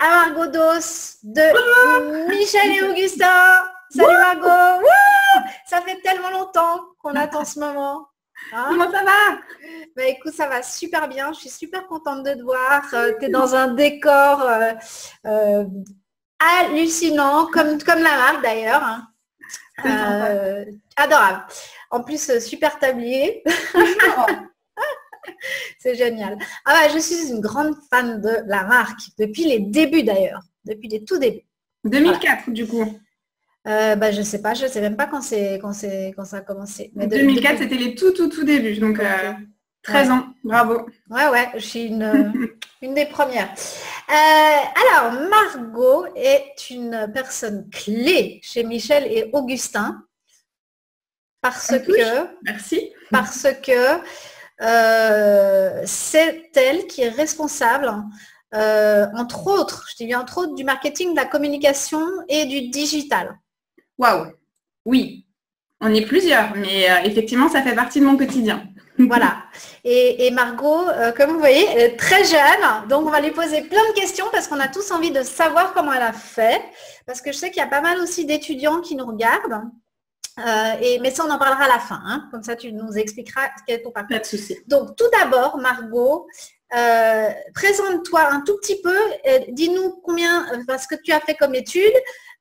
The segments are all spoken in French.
à Margot Dos de Michel et Augustin. Salut Margot. Wouh, ça fait tellement longtemps qu'on attend ce moment. Hein? Comment ça va? Bah écoute, ça va super bien. Je suis super contente de te voir. Tu es dans un décor hallucinant, comme la marque d'ailleurs. Hein. Adorable. En plus, super tablier. C'est génial. Ah ouais, je suis une grande fan de la marque, depuis les débuts d'ailleurs, depuis les tout débuts. 2004 du coup. Je sais pas, je sais même pas quand ça a commencé. Mais 2004, c'était les tout débuts, donc 13 ans, bravo. Ouais, je suis une des premières. Alors, Margot est une personne clé chez Michel et Augustin parce que c'est elle qui est responsable, entre autres, je t'ai dit entre autres, du marketing, de la communication et du digital. Waouh, oui, on est plusieurs, mais effectivement, ça fait partie de mon quotidien. Voilà. Et Margot, comme vous voyez, elle est très jeune, donc on va lui poser plein de questions parce qu'on a tous envie de savoir comment elle a fait, parce que je sais qu'il y a pas mal aussi d'étudiants qui nous regardent. Mais ça, on en parlera à la fin. Hein. Comme ça, tu nous expliqueras quel est ton parcours. Pas de souci. Donc, tout d'abord, Margot, présente-toi un tout petit peu. Dis-nous ce que tu as fait comme études,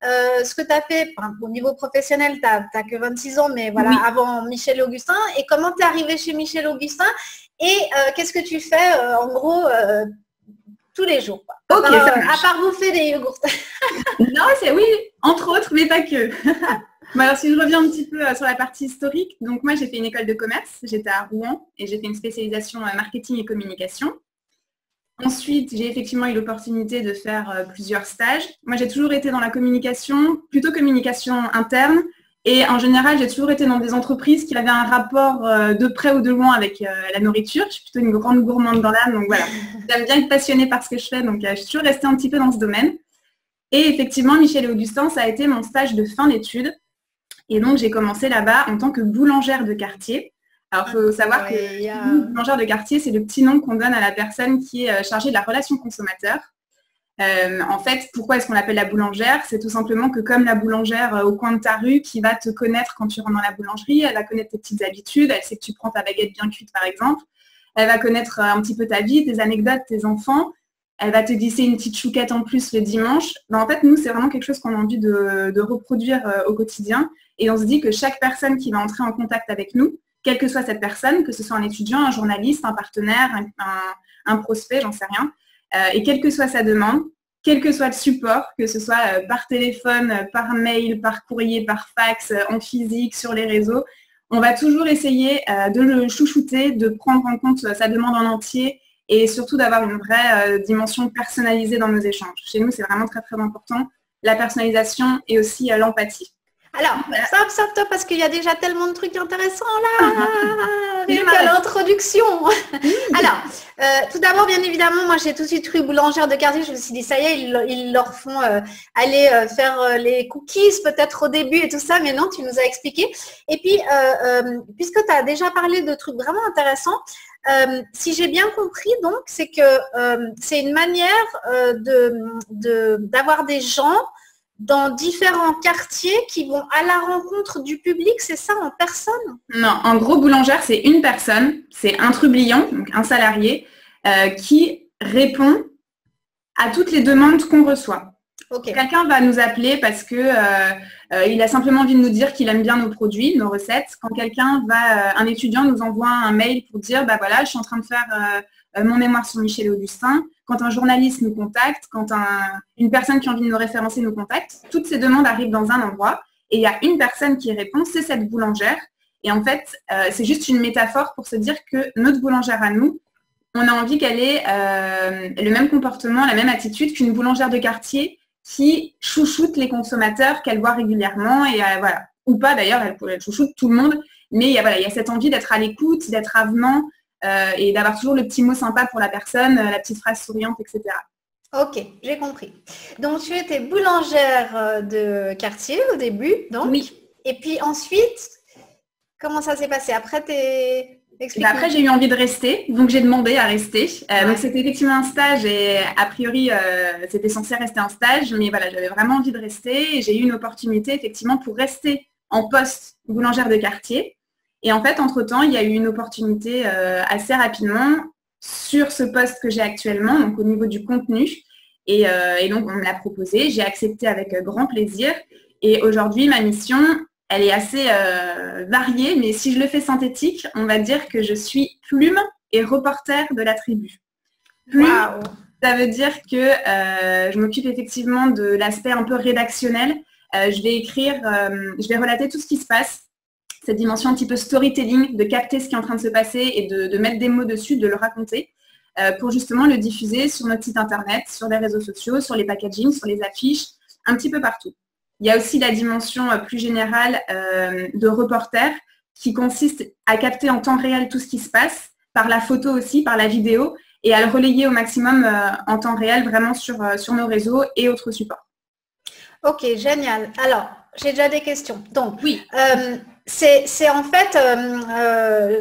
ce que tu as fait au niveau professionnel. Tu n'as que 26 ans, mais voilà, oui. Avant Michel et Augustin. Et comment tu es arrivé chez Michel et Augustin. Et qu'est-ce que tu fais, en gros, tous les jours. Quoi. À part bouffer des yogourts. Non, c'est oui, entre autres, mais pas que. Bon, alors, si je reviens un petit peu sur la partie historique, donc moi j'ai fait une école de commerce, j'étais à Rouen et j'ai fait une spécialisation marketing et communication. Ensuite, j'ai effectivement eu l'opportunité de faire plusieurs stages. Moi j'ai toujours été dans la communication, plutôt communication interne, et en général j'ai toujours été dans des entreprises qui avaient un rapport de près ou de loin avec la nourriture. Je suis plutôt une grande gourmande dans l'âme, donc voilà, j'aime bien être passionnée par ce que je fais, donc je suis toujours restée un petit peu dans ce domaine. Et effectivement, Michel et Augustin, ça a été mon stage de fin d'études. Et donc, j'ai commencé là-bas en tant que boulangère de quartier. Alors, il faut savoir que boulangère de quartier, c'est le petit nom qu'on donne à la personne qui est chargée de la relation consommateur. En fait, pourquoi est-ce qu'on l'appelle la boulangère? C'est tout simplement que comme la boulangère au coin de ta rue qui va te connaître quand tu rentres dans la boulangerie, elle va connaître tes petites habitudes, elle sait que tu prends ta baguette bien cuite, par exemple. Elle va connaître un petit peu ta vie, tes anecdotes, tes enfants. Elle va te glisser une petite chouquette en plus le dimanche. En fait, nous, c'est vraiment quelque chose qu'on a envie de reproduire au quotidien. Et on se dit que chaque personne qui va entrer en contact avec nous, quelle que soit cette personne, que ce soit un étudiant, un journaliste, un partenaire, un prospect, j'en sais rien, et quelle que soit sa demande, quel que soit le support, que ce soit par téléphone, par mail, par courrier, par fax, en physique, sur les réseaux, on va toujours essayer de le chouchouter, de prendre en compte sa demande en entier et surtout d'avoir une vraie dimension personnalisée dans nos échanges. Chez nous, c'est vraiment très, très important, la personnalisation et aussi l'empathie. Alors, stop, parce qu'il y a déjà tellement de trucs intéressants là, rien qu'à l'introduction. Alors, tout d'abord, bien évidemment, moi j'ai tout de suite cru boulangère de quartier, je me suis dit, ça y est, ils leur font aller faire les cookies peut-être au début et tout ça, mais non, tu nous as expliqué. Et puis, puisque tu as déjà parlé de trucs vraiment intéressants, si j'ai bien compris, donc, c'est que c'est une manière d'avoir des gens dans différents quartiers qui vont à la rencontre du public, c'est ça, en personne? Non, en gros, boulangère, c'est une personne, c'est un trublion, donc un salarié, qui répond à toutes les demandes qu'on reçoit. Okay. Quelqu'un va nous appeler parce que il a simplement envie de nous dire qu'il aime bien nos produits, nos recettes. Quand un étudiant nous envoie un mail pour dire, bah voilà, je suis en train de faire mon mémoire sur Michel et Augustin. Quand un journaliste nous contacte, quand une personne qui a envie de nous référencer nous contacte, toutes ces demandes arrivent dans un endroit et il y a une personne qui répond, c'est cette boulangère. Et en fait, c'est juste une métaphore pour se dire que notre boulangère à nous, on a envie qu'elle ait le même comportement, la même attitude qu'une boulangère de quartier qui chouchoute les consommateurs qu'elle voit régulièrement et voilà, ou pas d'ailleurs, elle chouchoute tout le monde, mais il y a cette envie d'être à l'écoute, d'être avenant et d'avoir toujours le petit mot sympa pour la personne, la petite phrase souriante, etc. Ok, j'ai compris. Donc tu étais boulangère de quartier au début, donc. Oui. Et puis ensuite, comment ça s'est passé? Après, Après, j'ai eu envie de rester, donc j'ai demandé à rester. Donc c'était effectivement un stage et a priori, c'était censé rester un stage, mais voilà, j'avais vraiment envie de rester et j'ai eu une opportunité effectivement pour rester en poste boulangère de quartier. Et en fait, entre-temps, il y a eu une opportunité assez rapidement sur ce poste que j'ai actuellement, donc au niveau du contenu. Et donc, on me l'a proposé, j'ai accepté avec grand plaisir. Et aujourd'hui, ma mission, elle est assez variée, mais si je le fais synthétique, on va dire que je suis plume et reporter de la tribu. Plume, ça veut dire que je m'occupe effectivement de l'aspect un peu rédactionnel. Je vais écrire, je vais relater tout ce qui se passe, cette dimension un petit peu storytelling, de capter ce qui est en train de se passer et de mettre des mots dessus, de le raconter, pour justement le diffuser sur notre site internet, sur les réseaux sociaux, sur les packagings, sur les affiches, un petit peu partout. Il y a aussi la dimension plus générale de reporter qui consiste à capter en temps réel tout ce qui se passe, par la photo aussi, par la vidéo, et à le relayer au maximum en temps réel vraiment sur nos réseaux et autres supports. Ok, génial. Alors, j'ai déjà des questions. Donc, oui. C'est en fait,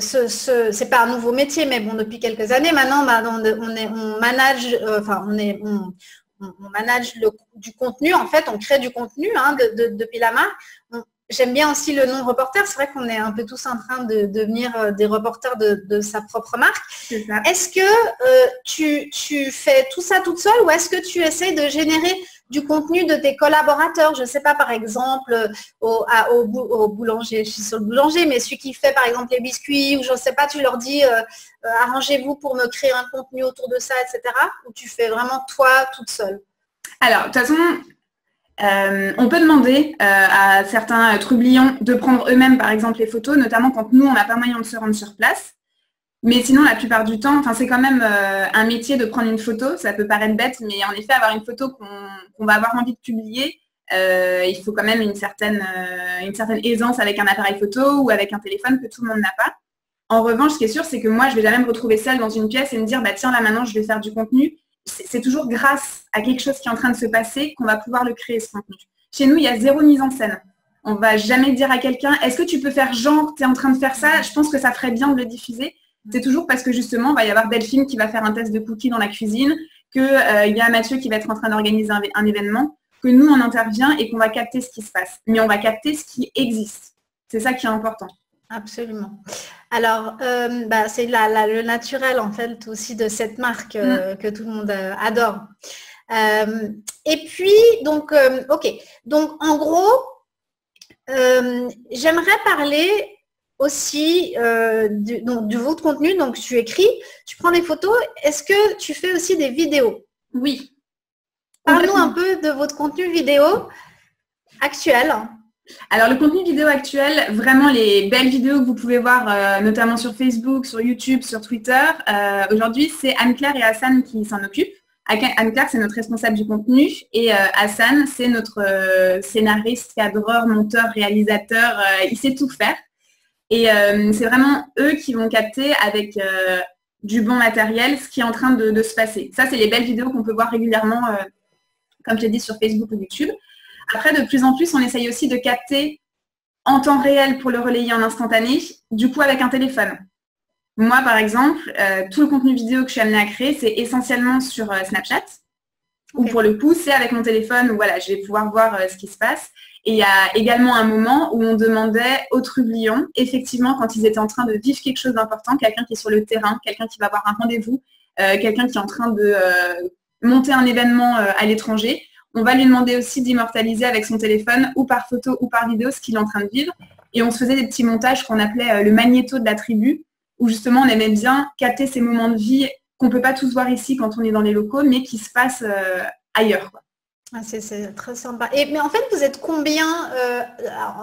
c'est pas un nouveau métier, mais bon, depuis quelques années maintenant, on manage, on manage du contenu, en fait, on crée du contenu depuis la marque. J'aime bien aussi le nom reporter. C'est vrai qu'on est un peu tous en train de devenir des reporters de sa propre marque. Est-ce que tu fais tout ça toute seule ou est-ce que tu essaies de générer du contenu de tes collaborateurs? Je ne sais pas, par exemple, au boulanger, je suis sur le boulanger, mais celui qui fait, par exemple, les biscuits, ou je ne sais pas, tu leur dis arrangez-vous pour me créer un contenu autour de ça, etc. Ou tu fais vraiment toi toute seule? Alors, de toute façon, on peut demander à certains trublions de prendre eux-mêmes, par exemple, les photos, notamment quand nous, on n'a pas moyen de se rendre sur place. Mais sinon, la plupart du temps, c'est quand même un métier de prendre une photo. Ça peut paraître bête, mais en effet, avoir une photo qu'on va avoir envie de publier, il faut quand même une certaine aisance avec un appareil photo ou avec un téléphone que tout le monde n'a pas. En revanche, ce qui est sûr, c'est que moi, je vais jamais me retrouver seule dans une pièce et me dire, bah tiens, là maintenant, je vais faire du contenu. C'est toujours grâce à quelque chose qui est en train de se passer qu'on va pouvoir le créer, ce contenu. Chez nous, il y a zéro mise en scène. On ne va jamais dire à quelqu'un, est-ce que tu peux faire genre, tu es en train de faire ça, je pense que ça ferait bien de le diffuser. C'est toujours parce que justement, il va y avoir Delphine qui va faire un test de cookies dans la cuisine, qu'il y a Mathieu qui va être en train d'organiser un événement, que nous, on intervient et qu'on va capter ce qui se passe. Mais on va capter ce qui existe. C'est ça qui est important. Absolument. Alors, c'est le naturel, en fait, aussi de cette marque que tout le monde adore. Et puis, donc, ok. Donc, en gros, j'aimerais parler aussi de votre contenu. Donc, tu écris, tu prends des photos. Est-ce que tu fais aussi des vidéos? Oui. Parle-nous un peu de votre contenu vidéo actuel. Alors, le contenu vidéo actuel, vraiment les belles vidéos que vous pouvez voir, notamment sur Facebook, sur YouTube, sur Twitter, aujourd'hui, c'est Anne-Claire et Hassan qui s'en occupent. Anne-Claire, c'est notre responsable du contenu et Hassan, c'est notre scénariste, cadreur, monteur, réalisateur. Il sait tout faire. Et c'est vraiment eux qui vont capter avec du bon matériel ce qui est en train de se passer. Ça, c'est les belles vidéos qu'on peut voir régulièrement, comme je l'ai dit, sur Facebook ou YouTube. Après, de plus en plus, on essaye aussi de capter en temps réel pour le relayer en instantané, du coup avec un téléphone. Moi, par exemple, tout le contenu vidéo que je suis amenée à créer, c'est essentiellement sur Snapchat, où pour le coup, c'est avec mon téléphone où voilà, je vais pouvoir voir ce qui se passe. Et il y a également un moment où on demandait aux trublions, effectivement, quand ils étaient en train de vivre quelque chose d'important, quelqu'un qui est sur le terrain, quelqu'un qui va avoir un rendez-vous, quelqu'un qui est en train de monter un événement à l'étranger, on va lui demander aussi d'immortaliser avec son téléphone ou par photo ou par vidéo ce qu'il est en train de vivre. Et on se faisait des petits montages qu'on appelait le magnéto de la tribu, où justement on aimait bien capter ces moments de vie qu'on ne peut pas tous voir ici quand on est dans les locaux, mais qui se passent ailleurs, quoi. Ah, c'est très sympa. Mais en fait, vous êtes combien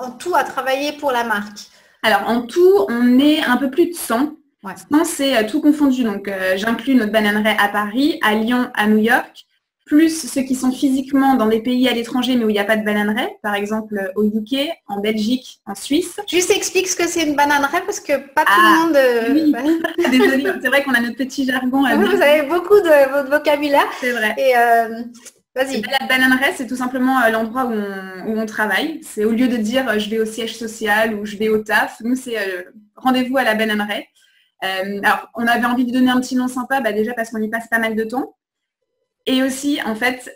en tout à travailler pour la marque? Alors, en tout, on est un peu plus de 100. Ouais. 100, c'est tout confondu. Donc, j'inclus notre bananeraie à Paris, à Lyon, à New York, plus ceux qui sont physiquement dans des pays à l'étranger, mais où il n'y a pas de bananeraie, par exemple au UK, en Belgique, en Suisse. Juste explique ce que c'est une bananeraie, parce que pas tout le monde... Oui. Désolée, c'est vrai qu'on a notre petit jargon. Vous avez beaucoup de votre vocabulaire. C'est vrai. Et vas-y. La bananeraie, c'est tout simplement l'endroit où on travaille. C'est au lieu de dire je vais au siège social ou je vais au taf, nous c'est rendez-vous à la bananeraie. Alors, on avait envie de donner un petit nom sympa, déjà parce qu'on y passe pas mal de temps. Et aussi, en fait,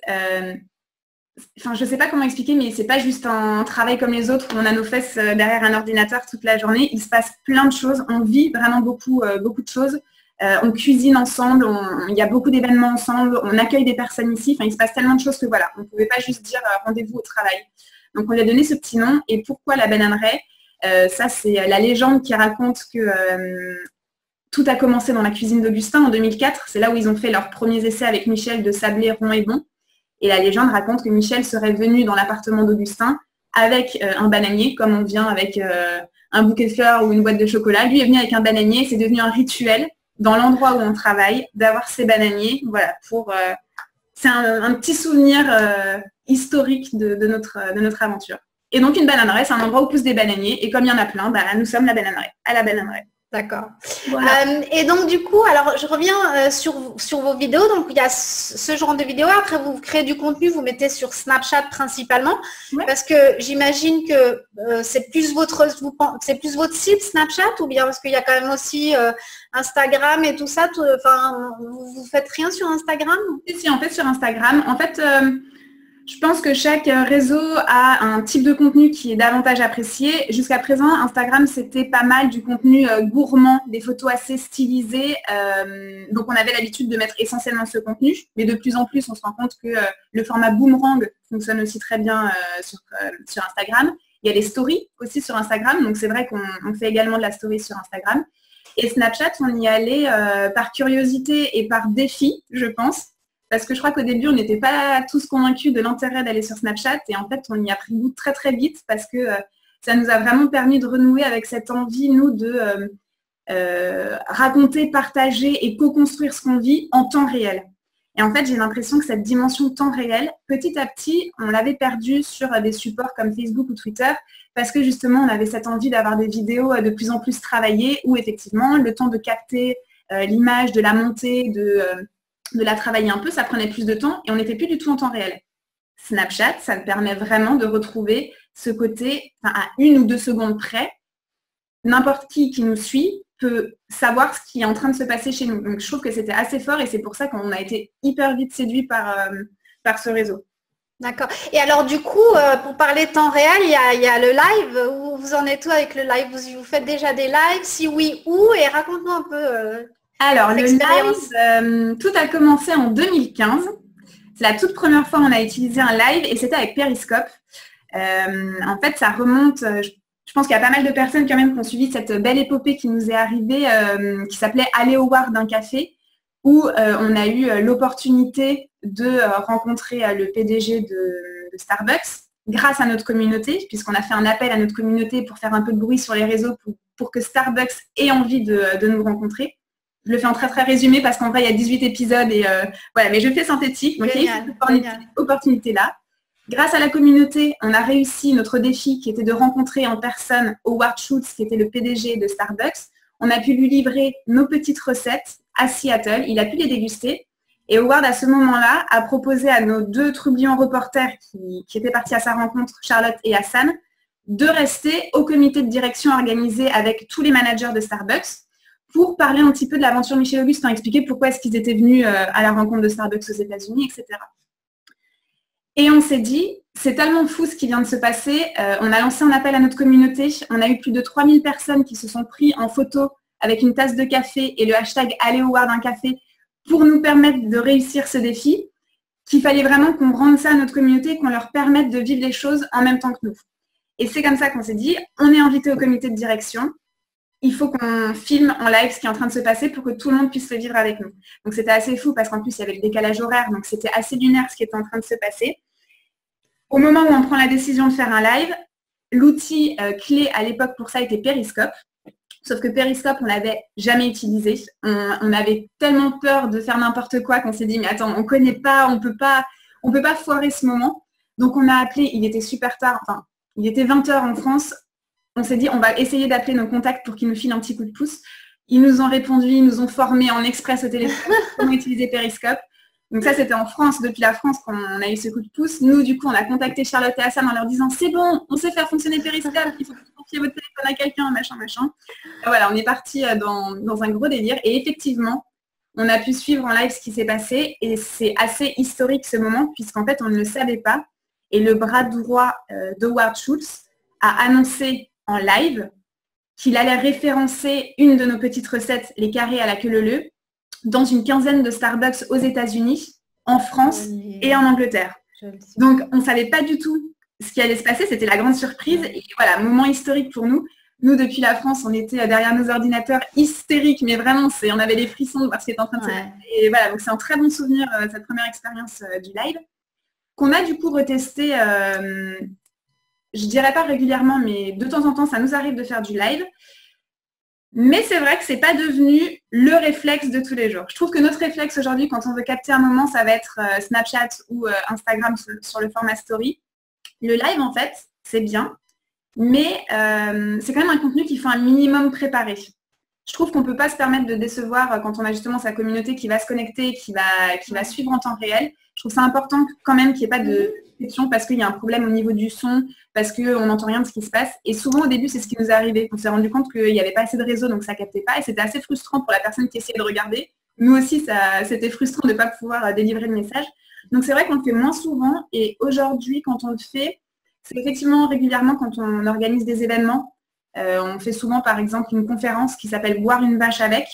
je ne sais pas comment expliquer, mais c'est pas juste un travail comme les autres où on a nos fesses derrière un ordinateur toute la journée. Il se passe plein de choses. On vit vraiment beaucoup de choses. On cuisine ensemble. Il y a beaucoup d'événements ensemble. On accueille des personnes ici. Enfin, il se passe tellement de choses que voilà, on ne pouvait pas juste dire rendez-vous au travail. Donc, on lui a donné ce petit nom. Et pourquoi la bananeraie? Ça, c'est la légende qui raconte que tout a commencé dans la cuisine d'Augustin en 2004. C'est là où ils ont fait leurs premiers essais avec Michel de sablé, rond et bon. Et la légende raconte que Michel serait venu dans l'appartement d'Augustin avec un bananier, comme on vient avec un bouquet de fleurs ou une boîte de chocolat. Lui est venu avec un bananier. C'est devenu un rituel dans l'endroit où on travaille d'avoir ces bananiers. Voilà, c'est un petit souvenir historique de notre aventure. Et donc, une bananeraie, c'est un endroit où poussent des bananiers. Et comme il y en a plein, nous sommes la bananeraie, à la bananeraie. D'accord. Voilà. Et donc, du coup, alors, je reviens sur vos vidéos. Donc, il y a ce genre de vidéos. Après, vous créez du contenu, vous mettez sur Snapchat principalement. Ouais. Parce que j'imagine que c'est plus votre site Snapchat ou bien parce qu'il y a quand même aussi Instagram et tout ça. Vous faites rien sur Instagram? Si, en fait, sur Instagram. En fait, je pense que chaque réseau a un type de contenu qui est davantage apprécié. Jusqu'à présent, Instagram, c'était pas mal du contenu gourmand, des photos assez stylisées. Donc, on avait l'habitude de mettre essentiellement ce contenu. Mais de plus en plus, on se rend compte que le format boomerang fonctionne aussi très bien sur Instagram. Il y a les stories aussi sur Instagram. Donc, c'est vrai qu'on fait également de la story sur Instagram. Et Snapchat, on y allait par curiosité et par défi, je pense. Parce que je crois qu'au début, on n'était pas tous convaincus de l'intérêt d'aller sur Snapchat. Et en fait, on y a pris goût très, très vite parce que ça nous a vraiment permis de renouer avec cette envie, nous, de raconter, partager et co-construire ce qu'on vit en temps réel. Et en fait, j'ai l'impression que cette dimension temps réel, petit à petit, on l'avait perdue sur des supports comme Facebook ou Twitter parce que justement, on avait cette envie d'avoir des vidéos de plus en plus travaillées où effectivement, le temps de capter l'image, de la monter, de la travailler un peu, ça prenait plus de temps et on n'était plus du tout en temps réel. Snapchat, ça me permet vraiment de retrouver ce côté, à 1 ou 2 secondes près, n'importe qui nous suit peut savoir ce qui est en train de se passer chez nous. Donc je trouve que c'était assez fort et c'est pour ça qu'on a été hyper vite séduit par ce réseau. D'accord. Et alors du coup, pour parler temps réel, il y a le live. Où vous en êtes où avec le live? Vous faites déjà des lives? Si oui, où? Et raconte-nous un peu alors, le live, tout a commencé en 2015. C'est la toute première fois qu'on a utilisé un live et c'était avec Periscope. En fait, ça remonte, je pense qu'il y a pas mal de personnes quand même qui ont suivi cette belle épopée qui nous est arrivée, qui s'appelait Aller au bar d'un café, où on a eu l'opportunité de rencontrer le PDG de Starbucks grâce à notre communauté, puisqu'on a fait un appel à notre communauté pour faire un peu de bruit sur les réseaux pour que Starbucks ait envie de nous rencontrer. Je le fais en très très résumé parce qu'en vrai il y a 18 épisodes et voilà, mais je fais synthétique. Donc il y a eu cette opportunité-là. Grâce à la communauté, on a réussi notre défi qui était de rencontrer en personne Howard Schultz, qui était le PDG de Starbucks. On a pu lui livrer nos petites recettes à Seattle. Il a pu les déguster. Et Howard, à ce moment-là, a proposé à nos 2 trublions reporters qui étaient partis à sa rencontre, Charlotte et Hassan, de rester au comité de direction organisé avec tous les managers de Starbucks pour parler un petit peu de l'aventure Michel-Augustin, expliquer pourquoi est-ce qu'ils étaient venus à la rencontre de Starbucks aux États-Unis, etc. Et on s'est dit, c'est tellement fou ce qui vient de se passer. On a lancé un appel à notre communauté. On a eu plus de 3000 personnes qui se sont pris en photo avec une tasse de café et le hashtag Aller au bar d'un café pour nous permettre de réussir ce défi, qu'il fallait vraiment qu'on rende ça à notre communauté, qu'on leur permette de vivre les choses en même temps que nous. Et c'est comme ça qu'on s'est dit, on est invité au comité de direction. Il faut qu'on filme en live ce qui est en train de se passer pour que tout le monde puisse le vivre avec nous. Donc c'était assez fou parce qu'en plus il y avait le décalage horaire, donc c'était assez lunaire ce qui était en train de se passer. Au moment où on prend la décision de faire un live, l'outil clé à l'époque pour ça était Periscope. Sauf que Periscope, on ne l'avait jamais utilisé. On avait tellement peur de faire n'importe quoi qu'on s'est dit, mais attends, on ne connaît pas, on peut pas foirer ce moment. Donc on a appelé, il était super tard, enfin, il était 20h en France. On s'est dit, on va essayer d'appeler nos contacts pour qu'ils nous filent un petit coup de pouce. Ils nous ont répondu, ils nous ont formés en express au téléphone pour utiliser Periscope. Donc ça, c'était en France, depuis la France qu'on a eu ce coup de pouce. Nous, du coup, on a contacté Charlotte et Hassan en leur disant, c'est bon, on sait faire fonctionner Periscope, il faut que tu confier votre téléphone à quelqu'un, machin, machin. Voilà, on est parti dans un gros délire. Et effectivement, on a pu suivre en live ce qui s'est passé. Et c'est assez historique ce moment, puisqu'en fait, on ne le savait pas. Et le bras droit d'Howard Schultz a annoncé en live qu'il allait référencer une de nos petites recettes, les carrés à la queue leu-leu, dans une quinzaine de Starbucks aux États-Unis, en France et en Angleterre. Donc, on ne savait pas du tout ce qui allait se passer. C'était la grande surprise. Et voilà, moment historique pour nous. Nous, depuis la France, on était derrière nos ordinateurs hystériques, mais vraiment, on avait les frissons de voir ce qui était en train de se passer. Et voilà, donc c'est un très bon souvenir, cette première expérience du live, qu'on a du coup retesté, je dirais pas régulièrement, mais de temps en temps, ça nous arrive de faire du live. Mais c'est vrai que c'est pas devenu le réflexe de tous les jours. Je trouve que notre réflexe aujourd'hui, quand on veut capter un moment, ça va être Snapchat ou Instagram sur le format story. Le live, en fait, c'est bien, mais c'est quand même un contenu qu'il faut un minimum préparer. Je trouve qu'on ne peut pas se permettre de décevoir quand on a justement sa communauté qui va se connecter, qui va suivre en temps réel. Je trouve ça important quand même qu'il n'y ait pas de question parce qu'il y a un problème au niveau du son, parce qu'on n'entend rien de ce qui se passe. Et souvent au début, c'est ce qui nous est arrivé. On s'est rendu compte qu'il n'y avait pas assez de réseau, donc ça ne captait pas. Et c'était assez frustrant pour la personne qui essayait de regarder. Nous aussi, c'était frustrant de ne pas pouvoir délivrer le message. Donc c'est vrai qu'on le fait moins souvent. Et aujourd'hui, quand on le fait, c'est effectivement régulièrement quand on organise des événements. On fait souvent, par exemple, une conférence qui s'appelle « Boire une vache avec »,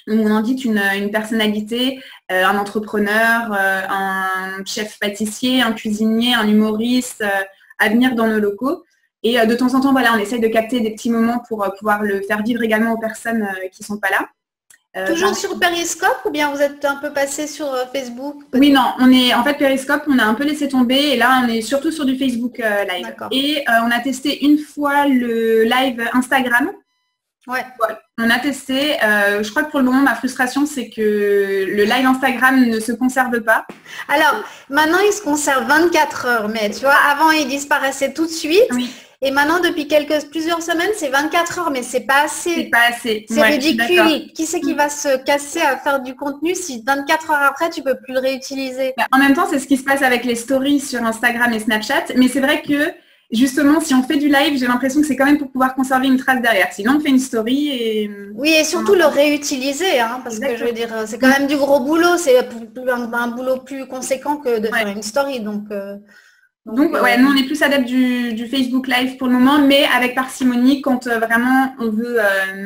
où on invite une personnalité, un entrepreneur, un chef pâtissier, un cuisinier, un humoriste à venir dans nos locaux. Et de temps en temps, voilà, on essaye de capter des petits moments pour pouvoir le faire vivre également aux personnes qui ne sont pas là. Toujours sur Periscope ou bien vous êtes un peu passé sur Facebook? Oui, non, en fait, Periscope, on a un peu laissé tomber et là, on est surtout sur du Facebook Live. Et on a testé une fois le live Instagram. Ouais. Voilà. On a testé. Je crois que pour le moment, ma frustration, c'est que le live Instagram ne se conserve pas. Alors, maintenant, il se conserve 24 heures, mais tu vois, avant, il disparaissait tout de suite. Oui. Et maintenant, depuis plusieurs semaines, c'est 24 heures, mais c'est pas assez. C'est pas assez. C'est ridicule. Qui c'est qui va se casser à faire du contenu si 24 heures après, tu peux plus le réutiliser? En même temps, c'est ce qui se passe avec les stories sur Instagram et Snapchat. Mais c'est vrai que, justement, si on fait du live, j'ai l'impression que c'est quand même pour pouvoir conserver une trace derrière. Sinon, on fait une story et... Oui, et surtout le réutiliser, hein, parce que je veux dire, c'est quand même du gros boulot. C'est un boulot plus conséquent que de faire une story. Donc, ouais, nous, on est plus adeptes du Facebook Live pour le moment, mais avec parcimonie quand vraiment on veut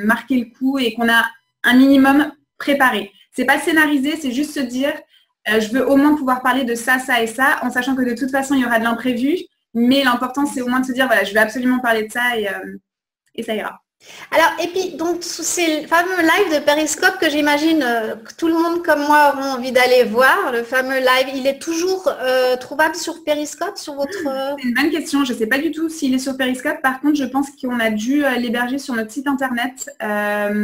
marquer le coup et qu'on a un minimum préparé. C'est pas scénarisé, c'est juste se dire, je veux au moins pouvoir parler de ça, ça et ça, en sachant que de toute façon, il y aura de l'imprévu, mais l'important, c'est au moins de se dire, voilà, je vais absolument parler de ça et ça ira. Alors, et puis, donc, c'est le fameux live de Periscope que j'imagine que tout le monde comme moi auront envie d'aller voir. Le fameux live, il est toujours trouvable sur Periscope, sur votre... C'est une bonne question. Je ne sais pas du tout s'il est sur Periscope. Par contre, je pense qu'on a dû l'héberger sur notre site internet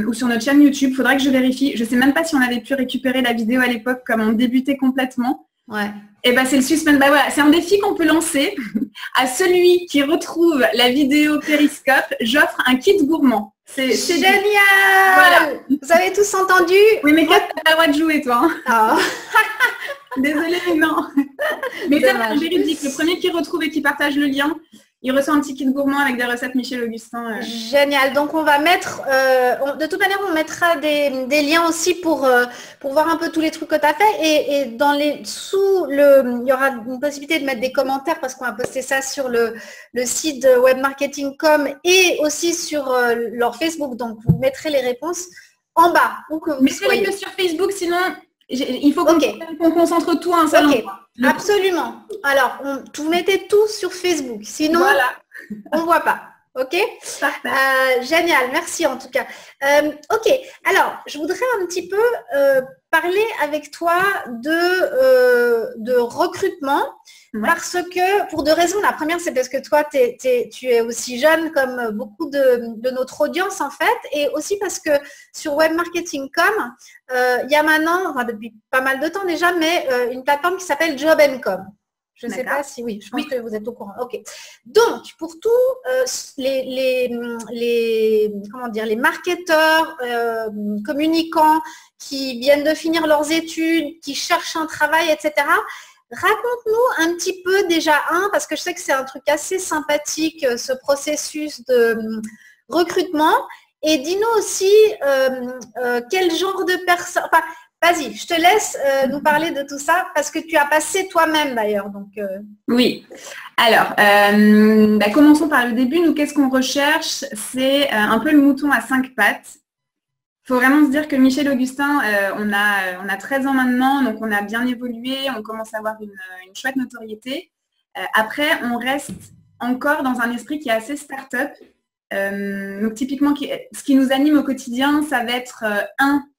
ou sur notre chaîne YouTube. Il faudrait que je vérifie. Je ne sais même pas si on avait pu récupérer la vidéo à l'époque comme on débutait complètement. Ouais. Et ben c'est le suspense. Bah voilà, c'est un défi qu'on peut lancer à celui qui retrouve la vidéo Periscope. J'offre un kit gourmand. C'est génial. Voilà. Vous avez tous entendu? Oui, mais Kat, t'as pas le droit de jouer, toi. Oh. Désolée, mais non. Mais c'est véridique. Le premier qui retrouve et qui partage le lien, il reçoit un petit kit gourmand avec des recettes Michel Augustin. Génial. Donc, on va mettre, de toute manière, on mettra des liens aussi pour voir un peu tous les trucs que tu as fait. Et il y aura une possibilité de mettre des commentaires parce qu'on va poster ça sur le site de webmarketing.com et aussi sur leur Facebook. Donc, vous mettrez les réponses en bas. Mettez-les que sur Facebook, sinon... Il faut qu'on concentre tout à un seul endroit. Absolument. Alors, vous mettez tout sur Facebook. Sinon, voilà. On ne voit pas. OK? Génial. Merci en tout cas. OK. Alors, je voudrais un petit peu parler avec toi de recrutement. Parce que, pour deux raisons. La première, c'est parce que toi, tu es aussi jeune comme beaucoup de notre audience, en fait. Et aussi parce que sur webmarketing.com, il y a maintenant, enfin, depuis pas mal de temps déjà, mais une plateforme qui s'appelle Job & Com. Je ne sais pas si, oui, je pense que vous êtes au courant. OK. Donc, pour tous les marketeurs, communicants qui viennent de finir leurs études, qui cherchent un travail, etc., Raconte-nous un petit peu déjà, parce que je sais que c'est un truc assez sympathique, ce processus de recrutement. Et dis-nous aussi quel genre de personne... Enfin, vas-y, je te laisse nous parler de tout ça parce que tu as passé toi-même d'ailleurs. Donc, Oui. Alors, commençons par le début. Nous, qu'est-ce qu'on recherche? C'est un peu le mouton à 5 pattes. Il faut vraiment se dire que Michel Augustin, on a 13 ans maintenant, donc on a bien évolué, on commence à avoir une chouette notoriété. Après, on reste encore dans un esprit qui est assez start-up. Donc typiquement, ce qui nous anime au quotidien, ça va être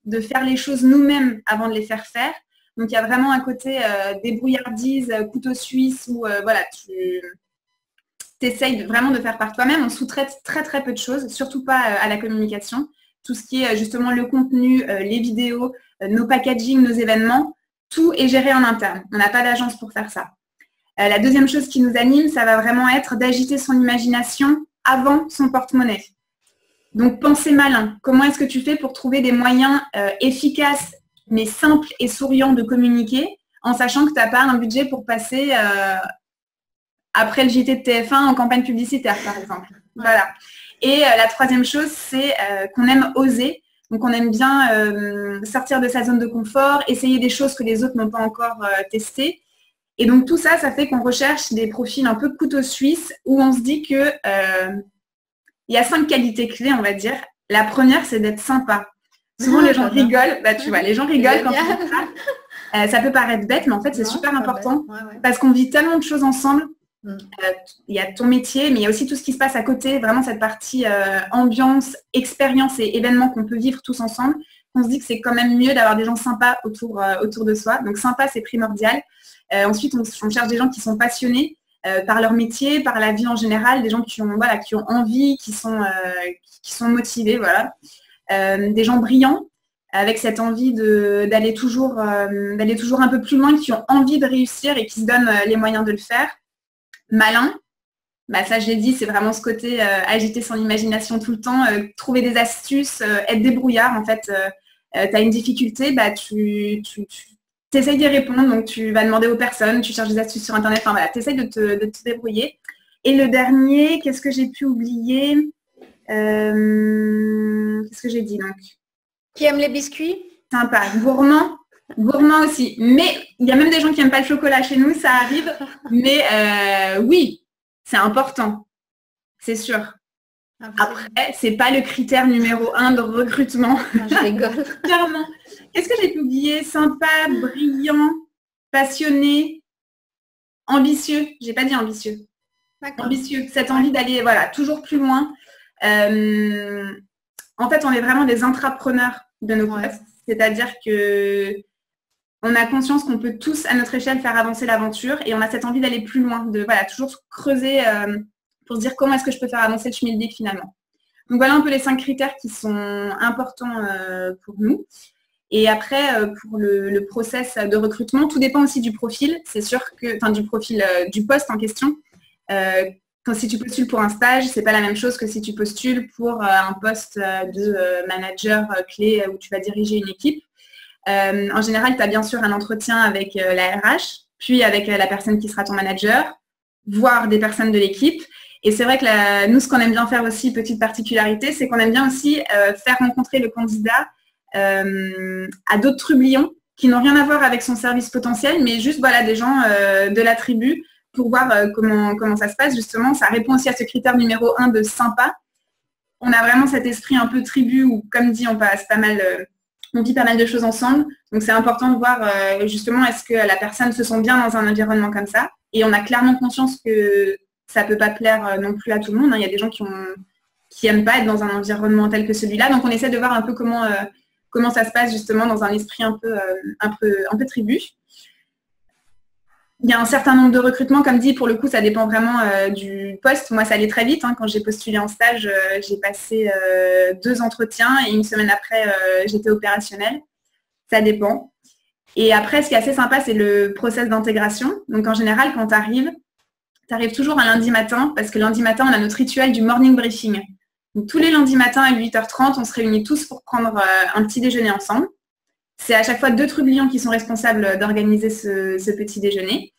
de faire les choses nous-mêmes avant de les faire faire. Donc il y a vraiment un côté débrouillardise, couteau suisse, où voilà, tu essayes vraiment de faire par toi-même. On sous-traite très très peu de choses, surtout pas à la communication. Tout ce qui est justement le contenu, les vidéos, nos packaging, nos événements, tout est géré en interne. On n'a pas d'agence pour faire ça. La deuxième chose qui nous anime, ça va vraiment être d'agiter son imagination avant son porte-monnaie. Donc, penser malin. Comment est-ce que tu fais pour trouver des moyens efficaces, mais simples et souriants de communiquer, en sachant que tu n'as pas un budget pour passer après le JT de TF1 en campagne publicitaire, par exemple. Voilà. Et la troisième chose, c'est qu'on aime oser. Donc, on aime bien sortir de sa zone de confort, essayer des choses que les autres n'ont pas encore testées. Et donc, tout ça, ça fait qu'on recherche des profils un peu couteau suisse où on se dit que il y a 5 qualités clés, on va dire. La première, c'est d'être sympa. Souvent, les gens rigolent. Bah, tu vois, les gens rigolent quand on dit ça. Ça peut paraître bête, mais en fait, c'est super important parce qu'on vit tellement de choses ensemble. Il y a ton métier, mais il y a aussi tout ce qui se passe à côté, vraiment cette partie ambiance, expérience et événements qu'on peut vivre tous ensemble. On se dit que c'est quand même mieux d'avoir des gens sympas autour de soi. Donc sympa, c'est primordial. Ensuite, on cherche des gens qui sont passionnés par leur métier, par la vie en général, des gens qui ont envie, qui sont motivés, voilà. Des gens brillants, avec cette envie d'aller toujours un peu plus loin, qui ont envie de réussir et qui se donnent les moyens de le faire. Malin, bah ça je l'ai dit, c'est vraiment ce côté agiter son imagination tout le temps, trouver des astuces, être débrouillard en fait. Tu as une difficulté, bah tu essayes d'y répondre, donc tu vas demander aux personnes, tu cherches des astuces sur internet, enfin voilà, tu essayes de te débrouiller. Et le dernier, qu'est-ce que j'ai pu oublier? Qu'est-ce que j'ai dit donc? Qui aime les biscuits? Sympa, gourmand. Gourmand aussi. Mais il y a même des gens qui n'aiment pas le chocolat chez nous, ça arrive. Mais oui, c'est important. C'est sûr. Absolument. Après, c'est pas le critère numéro 1 de recrutement. Je rigole. Clairement. Qu'est-ce que j'ai pu oublier? Sympa, brillant, passionné, ambitieux. J'ai pas dit ambitieux. Ambitieux. Cette envie d'aller toujours plus loin. En fait, on est vraiment des intrapreneurs de nos postes. C'est-à-dire que on a conscience qu'on peut tous, à notre échelle, faire avancer l'aventure et on a cette envie d'aller plus loin, de toujours creuser pour se dire comment est-ce que je peux faire avancer le schmilblick finalement. Donc voilà un peu les 5 critères qui sont importants pour nous. Et après, pour le process de recrutement, tout dépend aussi du profil. C'est sûr que, du profil du poste en question. Si tu postules pour un stage, c'est pas la même chose que si tu postules pour un poste de manager clé où tu vas diriger une équipe. En général, tu as bien sûr un entretien avec la RH, puis avec la personne qui sera ton manager, voire des personnes de l'équipe. Et c'est vrai que nous, ce qu'on aime bien faire aussi, petite particularité, c'est qu'on aime bien aussi faire rencontrer le candidat à d'autres trublions qui n'ont rien à voir avec son service potentiel, mais juste des gens de la tribu pour voir comment ça se passe. Justement, ça répond aussi à ce critère numéro 1 de sympa. On a vraiment cet esprit un peu tribu où, comme dit, on vit pas mal de choses ensemble. Donc, c'est important de voir justement est-ce que la personne se sent bien dans un environnement comme ça. Et on a clairement conscience que ça ne peut pas plaire non plus à tout le monde. Il y a des gens qui n'aiment pas être dans un environnement tel que celui-là. Donc, on essaie de voir un peu comment ça se passe justement dans un esprit un peu tribu. Il y a un certain nombre de recrutements, comme dit, pour le coup, ça dépend vraiment du poste. Moi, ça allait très vite. Quand j'ai postulé en stage, j'ai passé 2 entretiens et une semaine après, j'étais opérationnelle. Ça dépend. Et après, ce qui est assez sympa, c'est le process d'intégration. Donc, en général, quand tu arrives toujours un lundi matin, parce que lundi matin, on a notre rituel du morning briefing. Donc, tous les lundis matins à 8h30, on se réunit tous pour prendre un petit déjeuner ensemble. C'est à chaque fois 2 trublions qui sont responsables d'organiser ce petit déjeuner.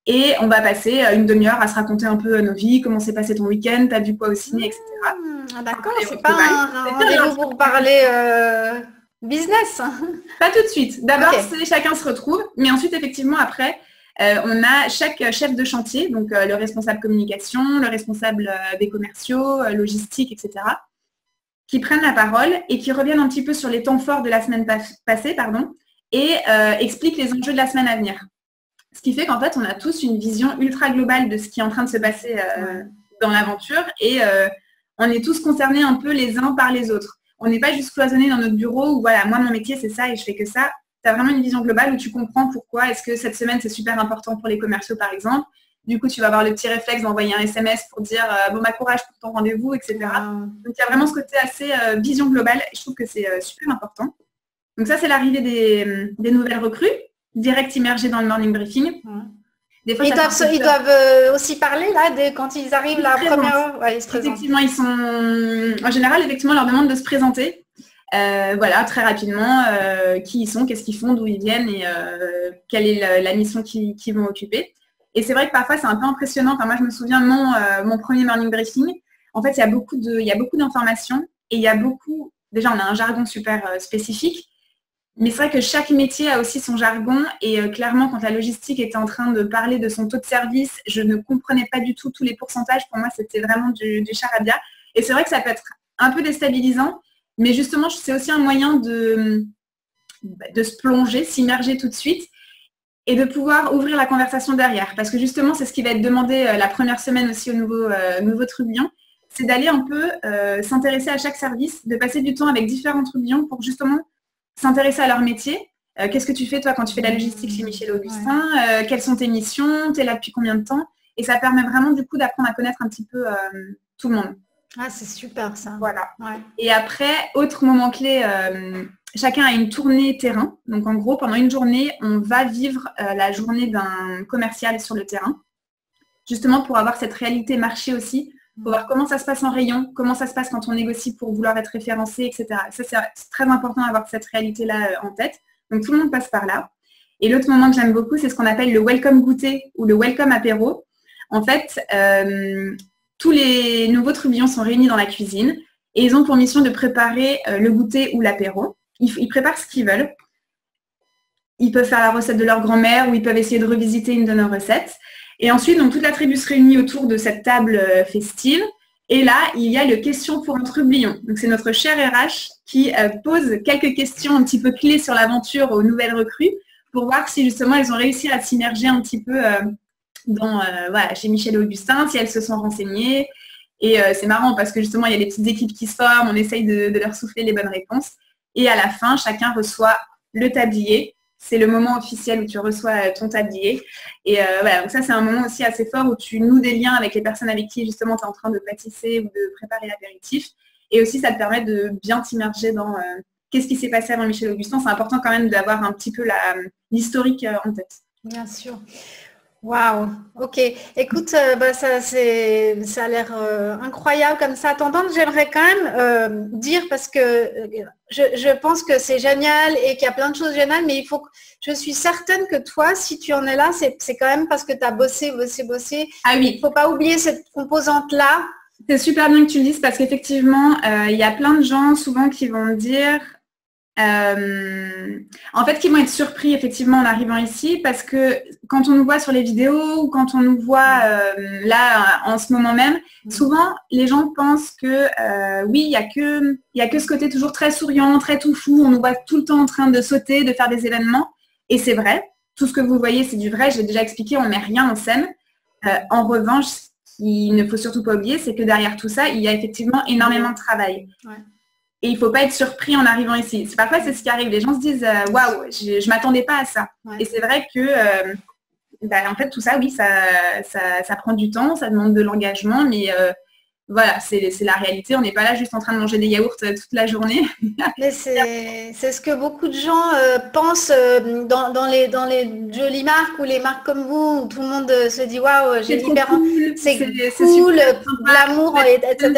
Et on va passer une demi-heure à se raconter un peu nos vies, comment s'est passé ton week-end, t'as vu quoi au ciné, etc. D'accord, c'est pas un rendez-vous pour parler business. Pas tout de suite. D'abord, chacun se retrouve, mais ensuite, effectivement, après, on a chaque chef de chantier, donc le responsable communication, le responsable des commerciaux, logistique, etc., qui prennent la parole et qui reviennent un petit peu sur les temps forts de la semaine passée, et expliquent les enjeux de la semaine à venir. Ce qui fait qu'en fait, on a tous une vision ultra globale de ce qui est en train de se passer dans l'aventure et on est tous concernés un peu les uns par les autres. On n'est pas juste cloisonnés dans notre bureau où voilà, moi mon métier c'est ça et je fais que ça. Tu as vraiment une vision globale où tu comprends pourquoi est-ce que cette semaine c'est super important pour les commerciaux par exemple. Du coup, tu vas avoir le petit réflexe d'envoyer un SMS pour dire bon bah courage pour ton rendez-vous, etc. Donc il y a vraiment ce côté assez vision globale et je trouve que c'est super important. Donc ça c'est l'arrivée des nouvelles recrues, direct immergées dans le morning briefing. Des fois, ils doivent aussi parler là quand ils arrivent la première heure. Ouais, ils se présentent. Effectivement, ils sont en général, effectivement, on leur demande de se présenter. Voilà, très rapidement, qui ils sont, qu'est-ce qu'ils font, d'où ils viennent et quelle est la mission qu'ils vont occuper. Et c'est vrai que parfois, c'est un peu impressionnant. Enfin, moi, je me souviens de mon premier morning briefing. En fait, il y a beaucoup d'informations et il y a beaucoup... Déjà, on a un jargon super spécifique. Mais c'est vrai que chaque métier a aussi son jargon et clairement, quand la logistique était en train de parler de son taux de service, je ne comprenais pas du tout tous les pourcentages. Pour moi, c'était vraiment du charabia. Et c'est vrai que ça peut être un peu déstabilisant, mais justement, c'est aussi un moyen de se plonger, s'immerger tout de suite et de pouvoir ouvrir la conversation derrière. Parce que justement, c'est ce qui va être demandé la première semaine aussi au nouveau trublion, c'est d'aller un peu s'intéresser à chaque service, de passer du temps avec différents trublions pour justement s'intéresser à leur métier. Qu'est-ce que tu fais, toi, quand tu fais la logistique chez Michel Augustin Quelles sont tes missions Tu es là depuis combien de temps? Et ça permet vraiment, du coup, d'apprendre à connaître un petit peu tout le monde. Ah, c'est super, ça. Voilà. Ouais. Et après, autre moment clé, chacun a une tournée terrain. Donc, en gros, pendant une journée, on va vivre la journée d'un commercial sur le terrain, justement pour avoir cette réalité marché aussi, pour voir comment ça se passe en rayon, comment ça se passe quand on négocie pour vouloir être référencé, etc. Ça, c'est très important d'avoir cette réalité-là en tête. Donc, tout le monde passe par là. Et l'autre moment que j'aime beaucoup, c'est ce qu'on appelle le welcome goûter ou le welcome apéro. En fait, tous les nouveaux trublions sont réunis dans la cuisine et ils ont pour mission de préparer le goûter ou l'apéro. Ils préparent ce qu'ils veulent. Ils peuvent faire la recette de leur grand-mère ou ils peuvent essayer de revisiter une de nos recettes. Et ensuite, donc, toute la tribu se réunit autour de cette table festive. Et là, il y a le question pour un trublion. Donc, c'est notre cher RH qui pose quelques questions un petit peu clés sur l'aventure aux nouvelles recrues pour voir si justement elles ont réussi à s'immerger un petit peu chez Michel Augustin, si elles se sont renseignées. Et c'est marrant parce que justement, il y a des petites équipes qui se forment, on essaye de leur souffler les bonnes réponses. Et à la fin, chacun reçoit le tablier. C'est le moment officiel où tu reçois ton tablier. Et voilà, donc ça, c'est un moment aussi assez fort où tu noues des liens avec les personnes avec qui, justement, tu es en train de pâtisser ou de préparer l'apéritif. Et aussi, ça te permet de bien t'immerger dans qu'est-ce qui s'est passé avant Michel Augustin. C'est important quand même d'avoir un petit peu l'historique en tête. Bien sûr. Waouh, ok. Écoute, ça a l'air incroyable comme ça. T'entendre, j'aimerais quand même dire parce que je pense que c'est génial et qu'il y a plein de choses géniales, mais je suis certaine que toi, si tu en es là, c'est quand même parce que tu as bossé. Ah oui. Il ne faut pas oublier cette composante-là. C'est super bien que tu le dises parce qu'effectivement, il y a plein de gens souvent qui vont dire... en fait, qui vont être surpris effectivement en arrivant ici parce que quand on nous voit sur les vidéos ou quand on nous voit là en ce moment même, souvent les gens pensent que oui, il y a que ce côté toujours très souriant, très tout fou, on nous voit tout le temps en train de sauter, de faire des événements et c'est vrai, tout ce que vous voyez c'est du vrai, j'ai déjà expliqué, on ne met rien en scène. En revanche, ce qu'il ne faut surtout pas oublier, c'est que derrière tout ça, il y a effectivement énormément de travail. Ouais. Et il ne faut pas être surpris en arrivant ici. Parfois, c'est ce qui arrive. Les gens se disent « Waouh, je ne m'attendais pas à ça. Ouais. » Et c'est vrai que, en fait, tout ça, oui, ça prend du temps, ça demande de l'engagement, mais voilà, c'est la réalité. On n'est pas là juste en train de manger des yaourts toute la journée. Mais c'est ce que beaucoup de gens pensent dans les jolies marques ou les marques comme vous, où tout le monde se dit « Waouh, j'ai libéré, c'est cool, l'amour, etc. »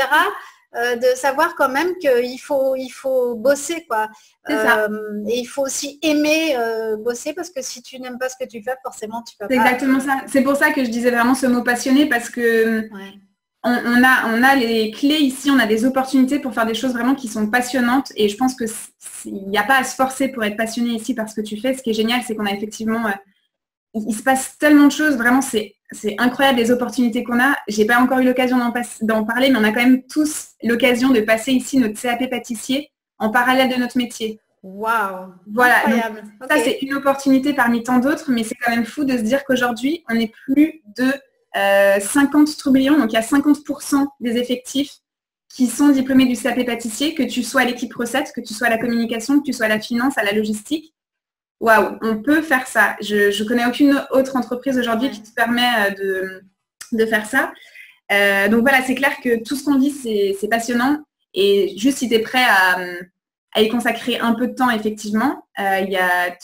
de savoir quand même qu'il faut bosser, quoi. C'est ça. Et il faut aussi aimer bosser, parce que si tu n'aimes pas ce que tu fais, forcément, tu peux pas. C'est exactement ça. C'est pour ça que je disais vraiment ce mot passionné, parce que on a les clés ici, on a des opportunités pour faire des choses vraiment qui sont passionnantes. Et je pense que il n'y a pas à se forcer pour être passionné ici par ce que tu fais. Ce qui est génial, c'est qu'on a effectivement... il se passe tellement de choses, vraiment, c'est incroyable les opportunités qu'on a. J'ai pas encore eu l'occasion d'en parler, mais on a quand même tous l'occasion de passer ici notre CAP pâtissier en parallèle de notre métier. Waouh! Voilà, Incroyable. donc, ça c'est une opportunité parmi tant d'autres, mais c'est quand même fou de se dire qu'aujourd'hui, on est plus de 50 trublions, donc il y a 50% des effectifs qui sont diplômés du CAP pâtissier, que tu sois à l'équipe recette, que tu sois à la communication, que tu sois à la finance, à la logistique. Waouh, on peut faire ça. Je connais aucune autre entreprise aujourd'hui qui te permet de faire ça. Donc voilà, c'est clair que tout ce qu'on dit, c'est passionnant. Et juste si tu es prêt à y consacrer un peu de temps, effectivement,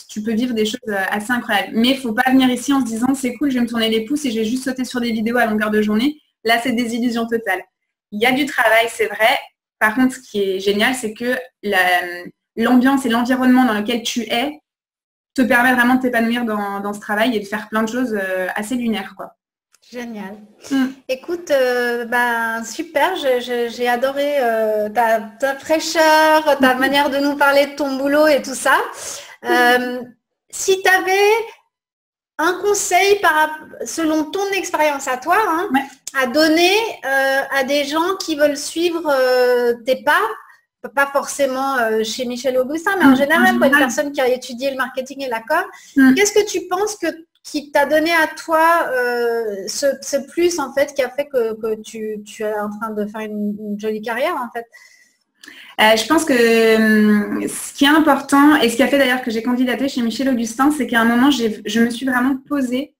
tu peux vivre des choses assez incroyables. Mais il ne faut pas venir ici en se disant c'est cool, je vais me tourner les pouces et je vais juste sauter sur des vidéos à longueur de journée. Là, c'est des illusions totales. Il y a du travail, c'est vrai. Par contre, ce qui est génial, c'est que l'ambiance et l'environnement dans lequel tu es te permet vraiment de t'épanouir dans ce travail et de faire plein de choses assez lunaires, quoi. Génial. Écoute, super, j'ai adoré ta fraîcheur, ta manière de nous parler de ton boulot et tout ça. Si tu avais un conseil selon ton expérience à toi, à donner à des gens qui veulent suivre tes pas forcément chez Michel Augustin, mais en général, pour une personne qui a étudié le marketing et la com, qu'est-ce que tu penses qui t'a donné à toi ce plus, en fait, qui a fait que tu es en train de faire une jolie carrière, en fait? Je pense que ce qui est important, et ce qui a fait d'ailleurs que j'ai candidaté chez Michel Augustin, c'est qu'à un moment, je me suis vraiment posée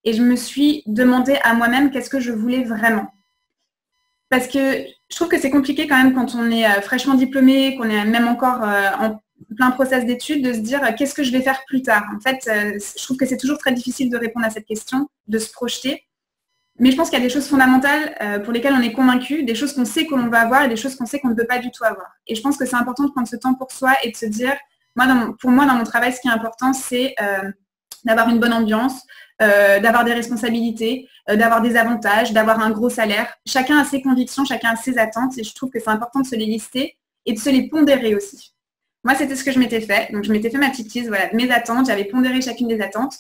et je me suis demandé à moi-même qu'est-ce que je voulais vraiment. Parce que je trouve que c'est compliqué quand même quand on est fraîchement diplômé, qu'on est même encore en plein process d'études, de se dire qu'est-ce que je vais faire plus tard. En fait, je trouve que c'est toujours très difficile de répondre à cette question, de se projeter. Mais je pense qu'il y a des choses fondamentales pour lesquelles on est convaincu, des choses qu'on sait que l'on va avoir et des choses qu'on sait qu'on ne peut pas du tout avoir. Et je pense que c'est important de prendre ce temps pour soi et de se dire, pour moi, dans mon travail, ce qui est important, c'est d'avoir une bonne ambiance, d'avoir des responsabilités, d'avoir des avantages, d'avoir un gros salaire. Chacun a ses convictions, chacun a ses attentes et je trouve que c'est important de se les lister et de se les pondérer aussi. Moi, c'était ce que je m'étais fait. Donc, je m'étais fait ma petite liste, voilà, mes attentes, j'avais pondéré chacune des attentes.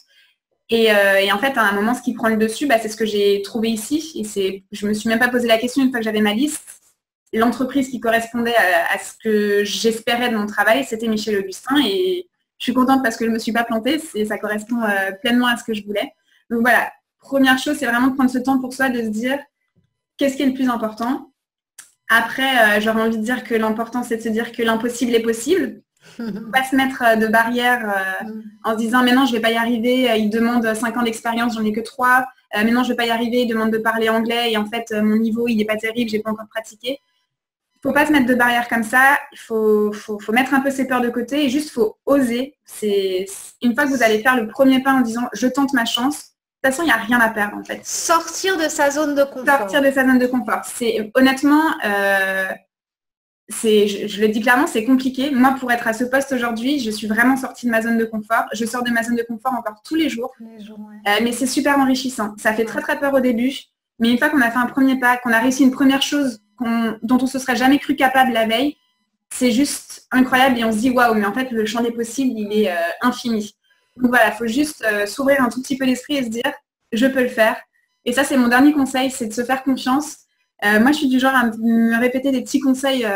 Et en fait, à un moment, ce qui prend le dessus, c'est ce que j'ai trouvé ici. Et je ne me suis même pas posé la question une fois que j'avais ma liste. L'entreprise qui correspondait à ce que j'espérais de mon travail, c'était Michel Augustin. Et je suis contente parce que je ne me suis pas plantée. Ça correspond pleinement à ce que je voulais. Donc voilà, première chose, c'est vraiment de prendre ce temps pour soi, de se dire qu'est-ce qui est le plus important. Après, j'aurais envie de dire que l'important, c'est de se dire que l'impossible est possible. Pas se mettre de barrières en se disant mais non, je ne vais pas y arriver, il demande 5 ans d'expérience, j'en ai que 3. Mais non, je ne vais pas y arriver, il demande de parler anglais et en fait, mon niveau, il n'est pas terrible, je n'ai pas encore pratiqué. Il ne faut pas se mettre de barrières comme ça, il faut mettre un peu ses peurs de côté et juste, il faut oser. Une fois que vous allez faire le premier pas en disant je tente ma chance, de toute façon, il n'y a rien à perdre en fait. Sortir de sa zone de confort. Sortir de sa zone de confort. Honnêtement, je le dis clairement, c'est compliqué. Moi, pour être à ce poste aujourd'hui, je suis vraiment sortie de ma zone de confort. Je sors de ma zone de confort encore tous les jours. Mais c'est super enrichissant. Ça fait très très peur au début. Mais une fois qu'on a fait un premier pas, qu'on a réussi une première chose dont on ne se serait jamais cru capable la veille, c'est juste incroyable et on se dit waouh, mais en fait, le champ des possibles, il est infini. Donc voilà, il faut juste s'ouvrir un tout petit peu l'esprit et se dire je peux le faire. Et ça, c'est mon dernier conseil, c'est de se faire confiance. Moi, je suis du genre à me répéter des petits conseils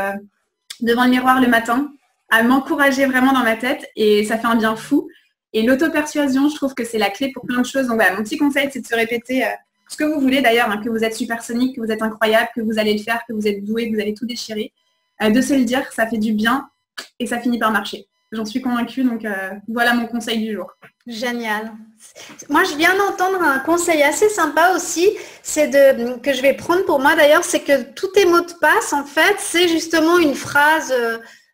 devant le miroir le matin, à m'encourager vraiment dans ma tête et ça fait un bien fou. Et l'auto-persuasion, je trouve que c'est la clé pour plein de choses. Donc voilà, mon petit conseil, c'est de se répéter ce que vous voulez d'ailleurs, que vous êtes supersonique, que vous êtes incroyable, que vous allez le faire, que vous êtes doué, que vous allez tout déchirer. De se le dire, ça fait du bien et ça finit par marcher. J'en suis convaincue, donc voilà mon conseil du jour. Génial. Moi, je viens d'entendre un conseil assez sympa aussi, que je vais prendre pour moi d'ailleurs, c'est que tous tes mots de passe, en fait, c'est justement une phrase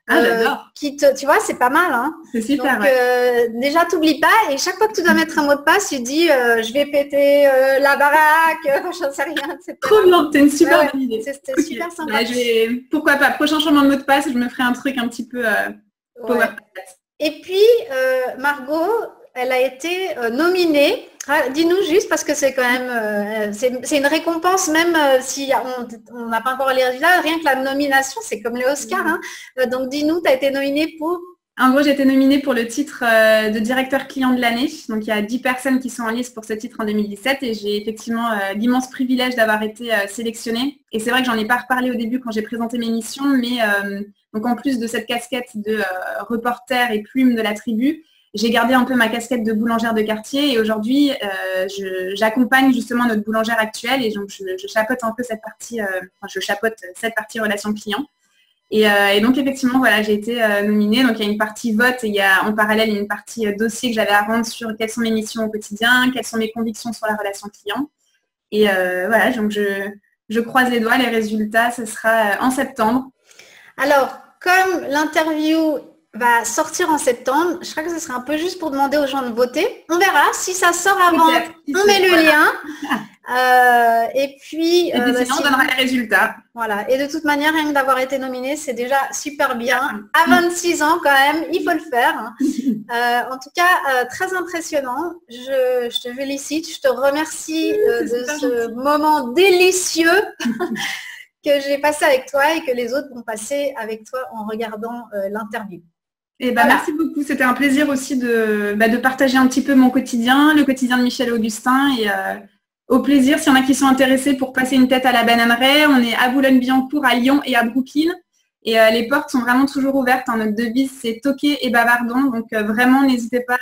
J'adore. Tu vois, c'est pas mal. Hein. C'est super. Donc, déjà, t'oublies pas. Et chaque fois que tu dois mettre un mot de passe, tu dis je vais péter la baraque, j'en sais rien, etc. Trop bien, c'est une super bonne idée. C'était super sympa. Pourquoi pas, prochain changement de mot de passe, je me ferai un truc un petit peu power. Et puis, Margot, elle a été nominée. Dis-nous juste parce que c'est quand même c'est une récompense même si on n'a pas encore les résultats, rien que la nomination, c'est comme les Oscars. Hein. Donc dis-nous, tu as été nominée pour... En gros, j'ai été nominée pour le titre de directeur client de l'année. Donc il y a 10 personnes qui sont en lice pour ce titre en 2017 et j'ai effectivement l'immense privilège d'avoir été sélectionnée. Et c'est vrai que j'en ai pas reparlé au début quand j'ai présenté mes missions, mais donc en plus de cette casquette de reporter et plume de la tribu, j'ai gardé un peu ma casquette de boulangère de quartier et aujourd'hui, j'accompagne justement notre boulangère actuelle et donc je chapeaute un peu cette partie, relation client. Et donc effectivement, voilà, j'ai été nominée. Donc il y a une partie vote et il y a en parallèle une partie dossier que j'avais à rendre sur quelles sont mes missions au quotidien, quelles sont mes convictions sur la relation client. Et voilà, donc je croise les doigts, les résultats, ce sera en septembre. Alors, comme l'interview va sortir en septembre, je crois que ce serait un peu juste pour demander aux gens de voter. On verra. Si ça sort avant, on met le lien. Et puis sinon, on donnera les résultats. Voilà. Et de toute manière, rien que d'avoir été nominé, c'est déjà super bien. À 26 ans, quand même, il faut le faire. En tout cas, très impressionnant. Je te félicite. Je te remercie de ce moment délicieux que j'ai passé avec toi et que les autres vont passer avec toi en regardant l'interview. Et merci beaucoup. C'était un plaisir aussi de partager un petit peu mon quotidien, le quotidien de Michèle Augustin. Et au plaisir, s'il y en a qui sont intéressés pour passer une tête à la Bananeraie, on est à Boulogne-Billancourt, à Lyon et à Brooklyn. Et les portes sont vraiment toujours ouvertes. Hein. Notre devise, c'est toquer et bavardons. Donc vraiment, n'hésitez pas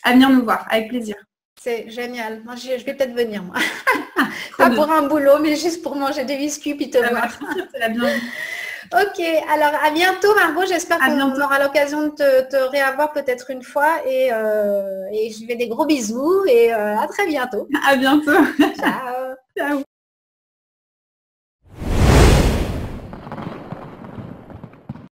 à venir nous voir. Avec plaisir. C'est génial. Moi, je vais peut-être venir, moi. Pas pour un boulot, mais juste pour manger des biscuits puis te voir. C'est la bienvenue. Ok, alors à bientôt Margot, j'espère qu'on aura l'occasion de te réavoir peut-être une fois et je fais des gros bisous et à très bientôt. À bientôt. Ciao. Ciao.